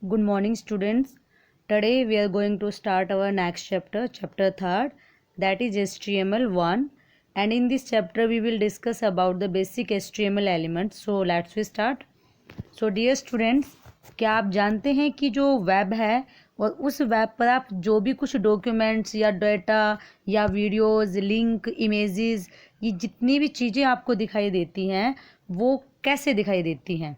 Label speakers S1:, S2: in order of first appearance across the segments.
S1: Good morning, students. Today we are going to start our next chapter, chapter 3rd, that is HTML1. And in this chapter we will discuss about the basic HTML elements. So let's we start. So dear students, क्या आप जानते हैं कि जो web है और उस web पर आप जो भी कुछ डॉक्यूमेंट्स या डेटा या वीडियोस, लिंक, इमेजेस, ये जितनी भी चीज़ें आपको दिखाई देती हैं वो कैसे दिखाई देती हैं,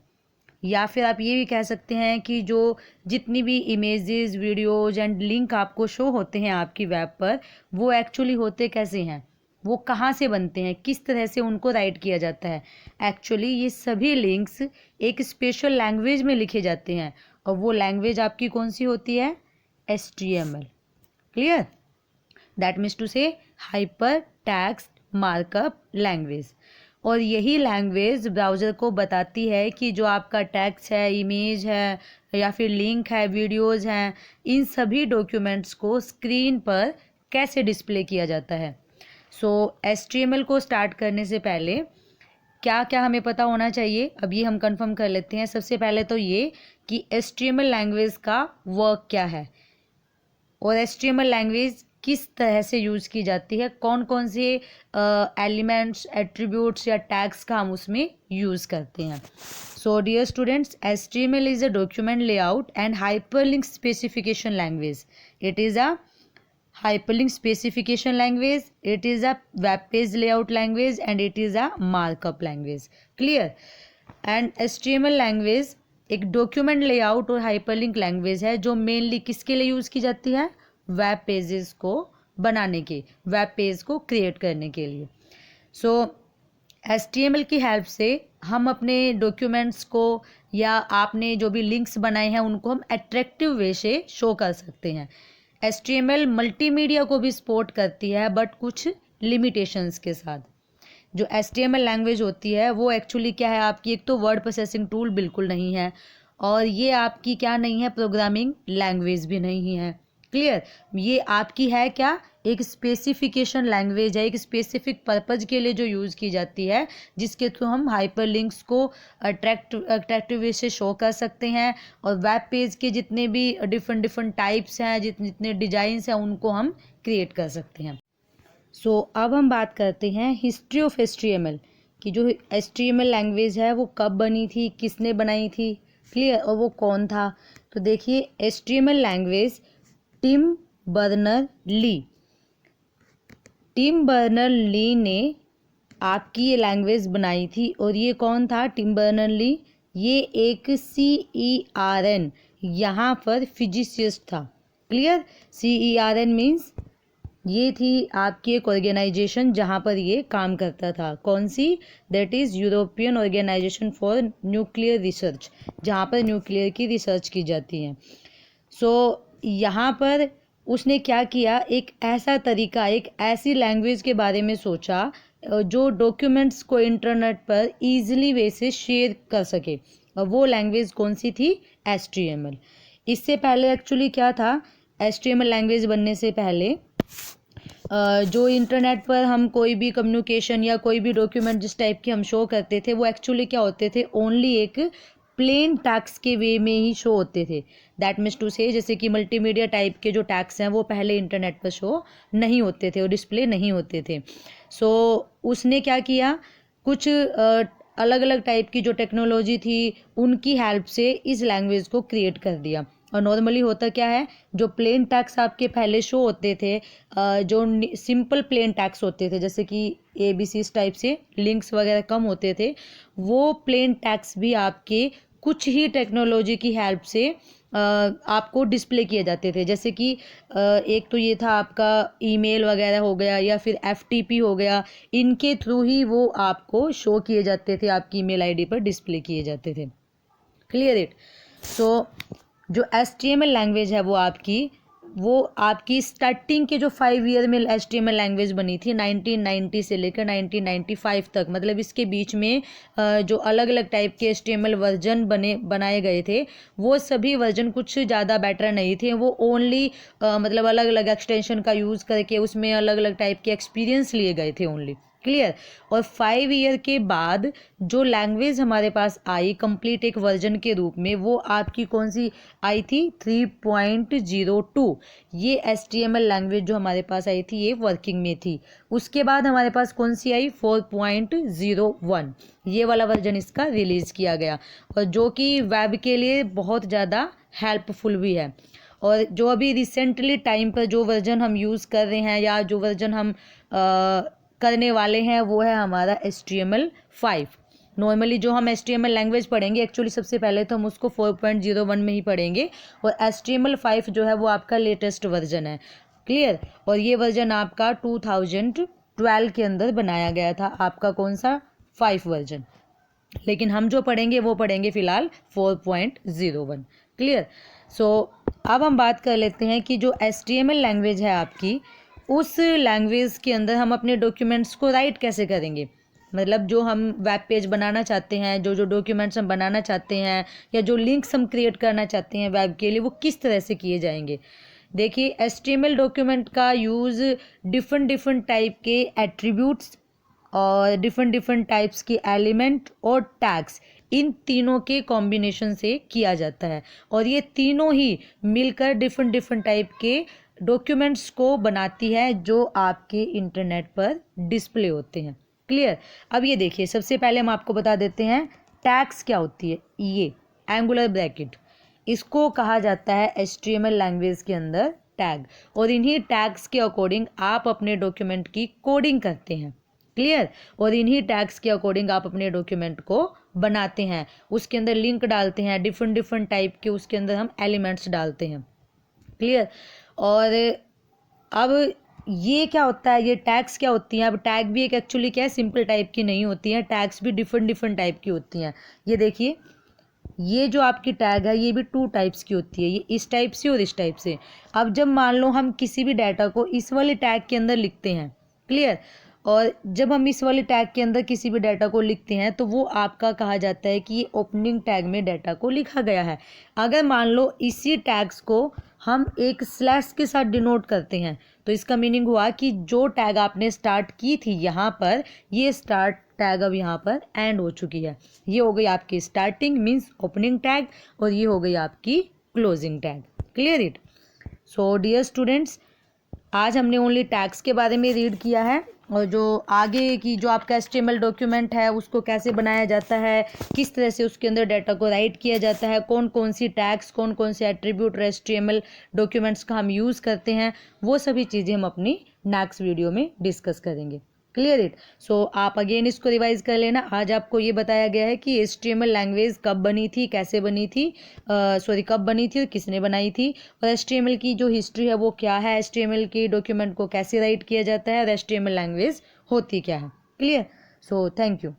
S1: या फिर आप ये भी कह सकते हैं कि जो जितनी भी इमेजेस, वीडियोज एंड लिंक आपको शो होते हैं आपकी वेब पर, वो एक्चुअली होते कैसे हैं, वो कहाँ से बनते हैं, किस तरह से उनको राइट किया जाता है। एक्चुअली ये सभी लिंक्स एक स्पेशल लैंग्वेज में लिखे जाते हैं और वो लैंग्वेज आपकी कौन सी होती है? HTML। Clear? That means to say hypertext markup language. और यही लैंग्वेज ब्राउज़र को बताती है कि जो आपका टेक्स्ट है, इमेज है या फिर लिंक है, वीडियोज़ हैं, इन सभी डॉक्यूमेंट्स को स्क्रीन पर कैसे डिस्प्ले किया जाता है। सो HTML को स्टार्ट करने से पहले क्या क्या हमें पता होना चाहिए, अब ये हम कंफर्म कर लेते हैं। सबसे पहले तो ये कि HTML लैंग्वेज का वर्क क्या है और HTML लैंग्वेज किस तरह से यूज़ की जाती है, कौन कौन से एलिमेंट्स, एट्रीब्यूट्स या टैग्स का हम उसमें यूज़ करते हैं। So dear students, HTML is a document layout and hyperlink specification language. It is a hyperlink specification language, it is a web page layout language and it is a markup language. Clear? And HTML language एक document layout और hyperlink language है जो mainly किसके लिए use की जाती है? Web pages को बनाने के, वेब पेज को क्रिएट करने के लिए। सो HTML की हेल्प से हम अपने डॉक्यूमेंट्स को या आपने जो भी लिंक्स बनाए हैं उनको हम अट्रैक्टिव वे से शो कर सकते हैं। HTML मल्टीमीडिया को भी सपोर्ट करती है बट कुछ लिमिटेशंस के साथ। जो HTML लैंग्वेज होती है वो एक्चुअली क्या है आपकी, एक तो वर्ड प्रोसेसिंग टूल बिल्कुल नहीं है और ये आपकी क्या नहीं है, प्रोग्रामिंग लैंग्वेज भी नहीं है। क्लियर? ये आपकी है क्या, एक स्पेसिफिकेशन लैंग्वेज है, एक स्पेसिफिक पर्पज़ के लिए जो यूज़ की जाती है, जिसके थ्रू हम हाइपरलिंक्स को अट्रैक्टिव वे से शो कर सकते हैं और वेब पेज के जितने भी डिफरेंट टाइप्स हैं, जितने डिज़ाइंस हैं, उनको हम क्रिएट कर सकते हैं। सो अब हम बात करते हैं हिस्ट्री ऑफ HTML कि जो HTML लैंग्वेज है वो कब बनी थी, किसने बनाई थी। क्लियर? और वो कौन था? तो देखिए, HTML language Tim Berners Lee ने आपकी ये लैंग्वेज बनाई थी। और ये कौन था टिम बर्नर ली? ये एक CERN यहाँ पर फिजिसिस्ट था। क्लियर? CERN मीन्स ये थी आपकी एक ऑर्गेनाइजेशन जहाँ पर ये काम करता था। कौन सी? That is European organization for nuclear research, जहाँ पर न्यूक्लियर की रिसर्च की जाती है। सो यहाँ पर उसने क्या किया, एक ऐसा तरीका, एक ऐसी लैंग्वेज के बारे में सोचा जो डॉक्यूमेंट्स को इंटरनेट पर ईजिली वे से शेयर कर सके। और वो लैंग्वेज कौन सी थी? HTML। इससे पहले एक्चुअली क्या था, HTML लैंग्वेज बनने से पहले जो इंटरनेट पर हम कोई भी कम्युनिकेशन या कोई भी डॉक्यूमेंट जिस टाइप के हम शो करते थे, वो एक्चुअली क्या होते थे, ओनली एक प्लेन टैक्स के वे में ही शो होते थे। दैट मीन्स टू से जैसे कि मल्टीमीडिया टाइप के जो टैक्स हैं वो पहले इंटरनेट पर शो नहीं होते थे और डिस्प्ले नहीं होते थे। सो उसने क्या किया, कुछ अलग अलग टाइप की जो टेक्नोलॉजी थी उनकी हेल्प से इस लैंग्वेज को क्रिएट कर दिया। और नॉर्मली होता क्या है, जो प्लेन टैक्स आपके पहले शो होते थे, जो सिंपल प्लेन टैक्स होते थे जैसे कि ABC टाइप से लिंक्स वगैरह कम होते थे, वो प्लेन टैक्स भी आपके कुछ ही टेक्नोलॉजी की हेल्प से आपको डिस्प्ले किए जाते थे। जैसे कि एक तो ये था आपका ईमेल वगैरह हो गया या फिर FTP हो गया, इनके थ्रू ही वो आपको शो किए जाते थे, आपकी ईमेल ID पर डिस्प्ले किए जाते थे। Clear it? सो जो HTML लैंग्वेज है वो आपकी स्टार्टिंग के जो 5 ईयर में HTML लैंग्वेज बनी थी 1990 से लेकर 1995 तक, मतलब इसके बीच में जो अलग अलग टाइप के HTML वर्जन बनाए गए थे, वो सभी वर्जन कुछ ज़्यादा बेटर नहीं थे। वो ओनली मतलब अलग अलग एक्सटेंशन का यूज़ करके उसमें अलग अलग टाइप के एक्सपीरियंस लिए गए थे ओनली। क्लियर। और 5 ईयर के बाद जो लैंग्वेज हमारे पास आई कंप्लीट एक वर्जन के रूप में, वो आपकी कौन सी आई थी? 3.02। ये HTML लैंग्वेज जो हमारे पास आई थी ये वर्किंग में थी। उसके बाद हमारे पास कौन सी आई? 4.01। ये वाला वर्जन इसका रिलीज़ किया गया, और जो कि वेब के लिए बहुत ज़्यादा हेल्पफुल भी है। और जो अभी रिसेंटली टाइम पर जो वर्जन हम यूज़ कर रहे हैं या जो वर्जन हम करने वाले हैं वो है हमारा HTML5। नॉर्मली जो हम HTML लैंग्वेज पढ़ेंगे, एक्चुअली सबसे पहले तो हम उसको 4.01 में ही पढ़ेंगे, और HTML5 जो है वो आपका लेटेस्ट वर्जन है। क्लियर। और ये वर्जन आपका 2012 के अंदर बनाया गया था, आपका कौन सा? 5 वर्जन। लेकिन हम जो पढ़ेंगे वो पढ़ेंगे फिलहाल 4.01। क्लियर। सो अब हम बात कर लेते हैं कि जो HTML लैंग्वेज है आपकी, उस लैंग्वेज के अंदर हम अपने डॉक्यूमेंट्स को राइट कैसे करेंगे। मतलब जो हम वेब पेज बनाना चाहते हैं, जो जो डॉक्यूमेंट्स हम बनाना चाहते हैं, या जो लिंक्स हम क्रिएट करना चाहते हैं वेब के लिए, वो किस तरह से किए जाएंगे। देखिए, HTML डॉक्यूमेंट का यूज़ डिफरेंट टाइप के एट्रीब्यूट्स और डिफरेंट टाइप्स के एलिमेंट और टैग्स, इन तीनों के कॉम्बिनेशन से किया जाता है, और ये तीनों ही मिलकर डिफरेंट टाइप के डॉक्यूमेंट्स को बनाती है जो आपके इंटरनेट पर डिस्प्ले होते हैं। क्लियर। अब ये देखिए, सबसे पहले हम आपको बता देते हैं टैग्स क्या होती है। ये एंगुलर ब्रैकेट, इसको कहा जाता है HTML लैंग्वेज के अंदर टैग, और इन्हीं टैग्स के अकॉर्डिंग आप अपने डॉक्यूमेंट की कोडिंग करते हैं। क्लियर। और इन्हीं टैग्स के अकॉर्डिंग आप अपने डॉक्यूमेंट को बनाते हैं, उसके अंदर लिंक डालते हैं, डिफरेंट टाइप के उसके अंदर हम एलिमेंट्स डालते हैं। क्लियर। और अब ये क्या होता है, ये टैग्स क्या होती हैं। अब टैग भी एक एक्चुअली क्या है, सिंपल टाइप की नहीं होती हैं, टैग्स भी डिफरेंट टाइप की होती हैं। ये देखिए, ये जो आपकी टैग है ये भी 2 टाइप्स की होती है, ये इस टाइप से और इस टाइप से। अब जब मान लो हम किसी भी डाटा को इस वाले टैग के अंदर लिखते हैं, क्लियर, और जब हम इस वाले टैग के अंदर किसी भी डाटा को लिखते हैं तो वो आपका कहा जाता है कि ये ओपनिंग टैग में डाटा को लिखा गया है। अगर मान लो इसी टैग्स को हम एक स्लैश के साथ डिनोट करते हैं, तो इसका मीनिंग हुआ कि जो टैग आपने स्टार्ट की थी यहाँ पर, ये स्टार्ट टैग अब यहाँ पर एंड हो चुकी है। ये हो गई आपकी स्टार्टिंग मीन्स ओपनिंग टैग, और ये हो गई आपकी closing tag. Clear it. So dear students, आज हमने ओनली टैग्स के बारे में रीड किया है, और जो आगे की जो आपका HTML डॉक्यूमेंट है उसको कैसे बनाया जाता है, किस तरह से उसके अंदर डाटा को राइट किया जाता है, कौन कौन सी टैग्स, कौन कौन से एट्रीब्यूट HTML डॉक्यूमेंट्स का हम यूज़ करते हैं, वो सभी चीज़ें हम अपनी नेक्स्ट वीडियो में डिस्कस करेंगे। Clear it. सो आप अगेन इसको रिवाइज कर लेना। आज आपको ये बताया गया है कि HTML लैंग्वेज कब बनी थी, कैसे बनी थी, कब बनी थी और किसने बनाई थी, और HTML की जो हिस्ट्री है वो क्या है, HTML की डॉक्यूमेंट को कैसे राइट किया जाता है, और HTML लैंग्वेज होती क्या है। क्लियर। So thank you.